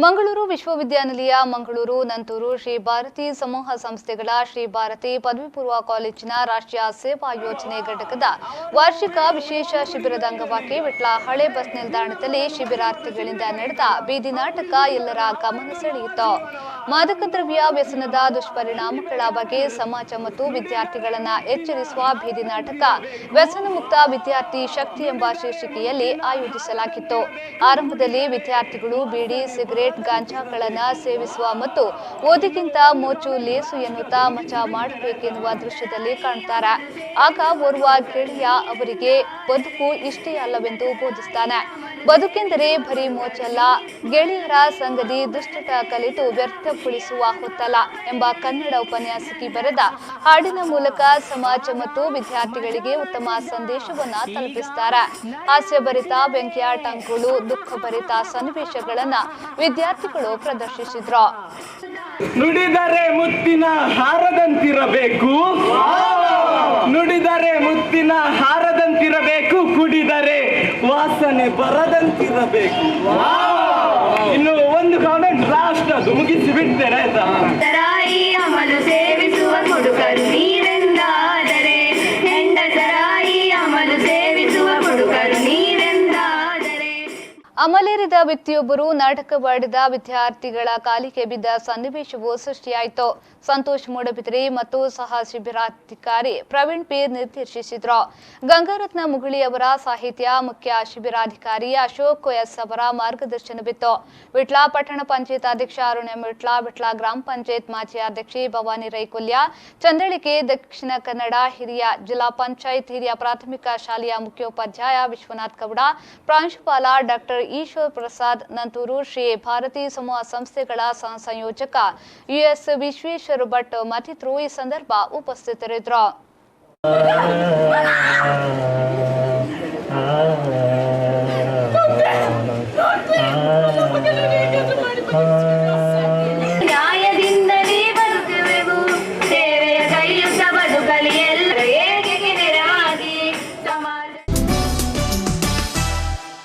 ಮಂಗಳೂರು ವಿಶ್ವವಿದ್ಯಾನಿಲಯ ಮಂಗಳೂರು ನಂತೂರು ಶ್ರೀ ಭಾರತಿ ಸಮೂಹ ಸಂಸ್ಥೆಗಳ ಶ್ರೀ ಭಾರತಿ ಪದವಿ ಪೂರ್ವ ಕಾಲೇಜಿನ ರಾಷ್ಟ್ರೀಯ ಸೇವಾ ಯೋಜನೆ ಘಟಕದ ವಾರ್ಷಿಕ ವಿಶೇಷ ಶಿಬಿರದ ಅಂಗವಾಗಿ ವಿಟ್ಲ ಹಳೆ ಬಸ್ ನಿಲ್ದಾಣದಲ್ಲಿ ಶಿಬಿರಾರ್ಥಿಗಳಿಂದ ನಡೆದ ಬೀದಿ ನಾಟಕ ಎಲ್ಲರ ಗಮನ ಸೆಳೆಯಿತು. ಮಾದಕ ದ್ರವ್ಯ ವ್ಯಸನದ ದುಷ್ಪರಿಣಾಮಗಳ ಬಗ್ಗೆ ಸಮಾಜ ಮತ್ತು ವಿದ್ಯಾರ್ಥಿಗಳನ್ನು ಎಚ್ಚರಿಸುವ ಬೀದಿ ನಾಟಕ ವ್ಯಸನ ಮುಕ್ತ ವಿದ್ಯಾರ್ಥಿ ಶಕ್ತಿ ಎಂಬ ಶೀರ್ಷಿಕೆಯಲ್ಲಿ ಆಯೋಜಿಸಲಾಗಿತ್ತು. ಆರಂಭದಲ್ಲಿ ವಿದ್ಯಾರ್ಥಿಗಳು ಬೀಡಿ, ಸಿಗರೇಟ್, ಗಾಂಜಾಗಳನ್ನು ಸೇವಿಸುವ ಮತ್ತು ಓದಿಗಿಂತ ಮೋಚು ಲೇಸು ಎನ್ನುತ್ತಾ ಮಜಾ ಮಾಡಬೇಕೆನ್ನುವ ದೃಶ್ಯದಲ್ಲಿ ಕಾಣುತ್ತಾರೆ. ಆಗ ಓರ್ವ ಗೆಳೆಯ ಅವರಿಗೆ ಬದುಕು ಇಷ್ಟೇ ಅಲ್ಲವೆಂದು ಬೋಧಿಸ್ತಾನೆ. ಬದುಕೆಂದರೆ ಬರೀ ಮೋಚಲ್ಲ, ಗೆಳೆಯರ ಸಂಗತಿ ದುಷ್ಟಟ ಕಲಿತು ವ್ಯರ್ಥಗೊಳಿಸುವ ಹೊತ್ತಲ್ಲ ಎಂಬ ಕನ್ನಡ ಉಪನ್ಯಾಸಕಿ ಬರೆದ ಹಾಡಿನ ಮೂಲಕ ಸಮಾಜ ಮತ್ತು ವಿದ್ಯಾರ್ಥಿಗಳಿಗೆ ಉತ್ತಮ ಸಂದೇಶವನ್ನ ತಲುಪಿಸುತ್ತಾರೆ. ಹಾಸ್ಯಭರಿತ ವ್ಯಂಗ್ಯಾಟಗಳು, ದುಃಖಭರಿತ ಸನ್ನಿವೇಶಗಳನ್ನ ವಿದ್ಯಾರ್ಥಿಗಳು ಪ್ರದರ್ಶಿಸಿದ್ರು. ನುಡಿದರೆ ಮುತ್ತಿನ ಹಾರದಂತಿರಬೇಕು, ನುಡಿದರೆ ಮುತ್ತಿನ ಹಾರದಂತಿರಬೇಕು, ಕುಡಿದರೆ ವಾಸನೆ ಬರದಂತಿರಬೇಕು. ಇನ್ನು ಒಂದು ಕಾಮೆಂಟ್ ಲಾಸ್ಟ್ ಅದು ಮುಗಿಸಿ ಬಿಡ್ತೇನೆ ಆಯ್ತಾ? ಅಮಲು ಸೇವಿಸುವ ಹುಡುಗರು ನೀವೆಂದಾದರೆ, ಹೆಂಡಸರಾಯಿ ಅಮಲು ಸೇವಿಸುವ ಹುಡುಗರು ನೀವೆಂದಾದರೆ. ಅಮಲೇರಿದ ವ್ಯಕ್ತಿಯೊಬ್ಬರು ನಾಟಕವಾಡಿದ ವಿದ್ಯಾರ್ಥಿಗಳ ಕಾಲಿಗೆ ಬಿದ್ದ ಸನ್ನಿವೇಶವು ಸೃಷ್ಟಿಯಾಯಿತು. ಸಂತೋಷ್ ಮೂಡಬಿದ್ರಿ ಮತ್ತು ಸಹ ಶಿಬಿರಾಧಿಕಾರಿ ಪ್ರವೀಣ್ ಪಿ ನಿರ್ದೇಶಿಸಿದ್ರು. ಗಂಗಾರತ್ನ ಮುಗುಳಿ ಅವರ ಸಾಹಿತ್ಯ, ಮುಖ್ಯ ಶಿಬಿರಾಧಿಕಾರಿ ಅಶೋಕ್ ಎಸ್ ಅವರ ಮಾರ್ಗದರ್ಶನವಿತ್ತು. ವಿಟ್ಲ ಪಟ್ಟಣ ಪಂಚಾಯತ್ ಅಧ್ಯಕ್ಷ ಅರುಣ್ ಎಂ ವಿಟ್ಲ, ವಿಟ್ಲ ಗ್ರಾಮ ಪಂಚಾಯತ್ ಮಾಜಿ ಅಧ್ಯಕ್ಷೆ ಭವಾನಿ ರೈಕೊಲ್ಯ, ಚಂದಳಿಕೆ ದಕ್ಷಿಣ ಕನ್ನಡ ಹಿರಿಯ ಜಿಲ್ಲಾ ಪಂಚಾಯತ್ ಹಿರಿಯ ಪ್ರಾಥಮಿಕ ಶಾಲೆಯ ಮುಖ್ಯೋಪಾಧ್ಯಾಯ ವಿಶ್ವನಾಥ್ ಗೌಡ, ಪ್ರಾಂಶುಪಾಲ ಡಾಕ್ಟರ್ ಈಶ್ವರ್ ಪ್ರಸಾದ್, ನಂತೂರು ಶ್ರೀ ಭಾರತಿ ಸಮೂಹ ಸಂಸ್ಥೆಗಳ ಸಹ ಸಂಯೋಜಕ ಯುಎಸ್ ವಿಶ್ವೇಶ್ವರ ಭಟ್ ಮತ್ತಿತರರು ಈ ಸಂದರ್ಭ ಉಪಸ್ಥಿತರಿದ್ದರು.